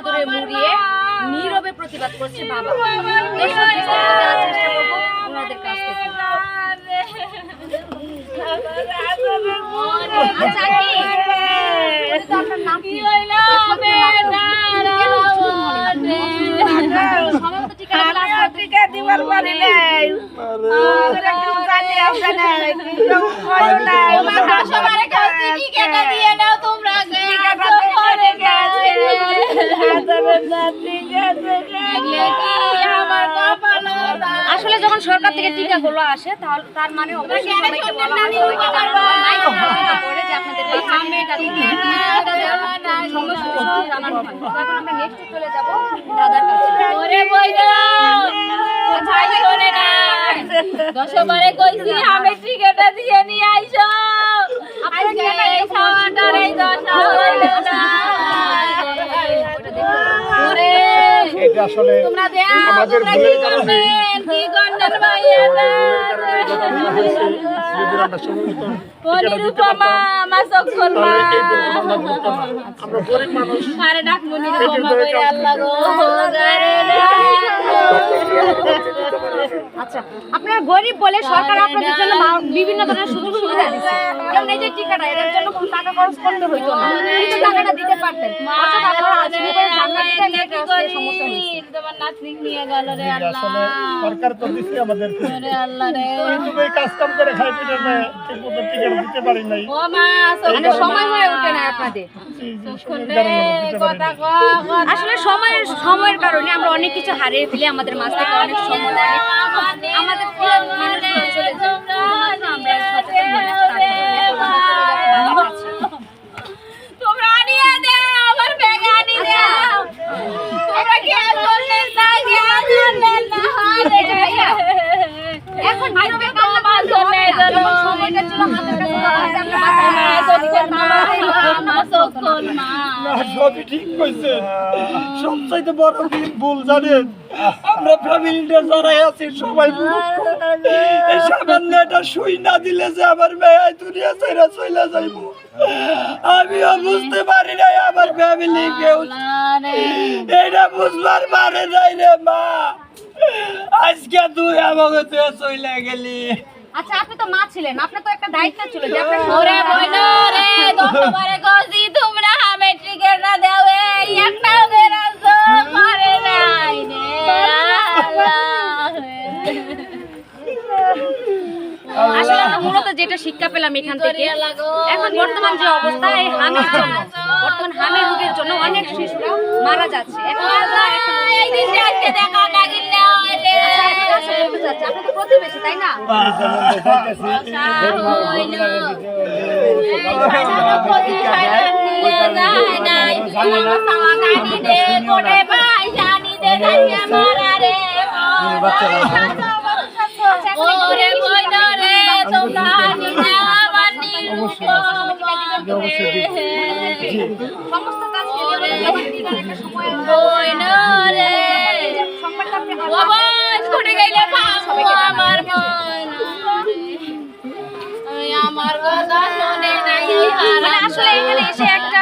চাদরে মুড়িয়ে নীরবে প্রতিবাদ করছে বাবা। এসব বিস্তারিত জানার চেষ্টা করবো ওনাদের কাছ থেকে। আচ্ছা কি তো আপনার নাম কি? সময় মতো টিকা দিবার পারি নাই আসলে যখন সরকার থেকে টিকাগুলো আসে তার মানে অবশ্যই সবাইকে বলা হয়, সবাইকে জানানো হয়, মাইকে ঘোষণা করে যে আপনাদের বাচ্চাকে টিকা দিতে সময়সূচি জানানো হয়। তো এখন আমরা নেক্সট চলে যাব দাদার কাছে। দশবারে কইছি আমি টিকেটটা দিয়ে নিয়ে আইসো। আজকে এই খাওয়াটার এই দশা হইল না। এটা আসলে তোমরা দেয়া আমাদের তোমরা ভুলের কি কারণে করবেন? কি গন্ডার ভাইয়েরা পনিরুপমা মাসকল মা আমরা গরিব মানুষ আরে ডাক মনিরুপমা কইরা আল্লাহ গো গারে না। আচ্ছা, আপনারা গরিব বলে সরকার আপনাদের জন্য বিভিন্ন ধরনের সুযোগ সুবিধা দিচ্ছে। যেমন এই যে টিকাটা, এর জন্য কোনো টাকা খরচ করতে হইতো না, কিন্তু টাকাটা দিতে পারতেন। অর্থাৎ আপনারা আজকে জান্নাতটা নিতে সমস্যা হচ্ছে। তোমার নাতনি নিয়ে গেল রে আল্লাহ। আসলে সরকার তো দিচ্ছে আমাদের রে আল্লাহ রে। কিন্তু এই কাজ কাম করে খাই পিটে না ঠিক মতো টিকিট দিতে পারি নাই। ও মা মানে সময় হয়ে ওঠে না আপনাদের। কথা আসলে সময়ের কারণে আমরা অনেক কিছু হারিয়ে ফেলি, আমাদের মাঝ থেকে অনেক সময় আমাদের প্রিয় মানুষগুলো চলে যায়। আমরা সচেতন হয়ে তোমরা আনিয়ে দাও, আমার ব্যাগ আনিয়ে দাও। তোমরা কি করলেন না, কি করলেন না? এখন ভাইবে কান্না চলে গেল, সময়টা ছিল আমাদের কাছে, না, সবই ঠিক কইছে। সবচাইতে বড় ভুল জানেন, আমরা ফ্যামিলিটা যারাই আছি সবাই মূর্খ। এই সামান্য একটা সুই না দিলে যে আমার মেয়ে দুনিয়া ছেড়ে চলে যাইব, আমিও বুঝতে পারি নাই। আমার ফ্যামিলি কেউ এটা বুঝবার পারে নাই রে মা। আজকে তুই আমাকে তুই চলে গেলি। আচ্ছা, আপনি তো মা ছিলেন, আপনার তো একটা দায়িত্ব ছিল যে আপনার ওরে বইলো রে, দশবারে কইছি তোমরা মেট্রিকের না দাও, এই একটাও বেরাছো পারে নাই রে আল্লাহ। আসলে আমরা মূলত যেটা শিক্ষা পেলাম এখান থেকে, এখন বর্তমান যে অবস্থা, এই হামির জন্য, বর্তমান হামির রোগের জন্য অনেক শিশুরা মারা যাচ্ছে। এখন এই দিনটা আজকে দেখা না গেলে রে। আপনি তো প্রতিবেশী, তাই না? ওরে বইলো রে, তোমরা নিয়ে আমার সমস্ত কাজ বইলো রে, ছুটে গেলে আমার আমার কথা শোনে নাই। আসলে এখানে এসে একটা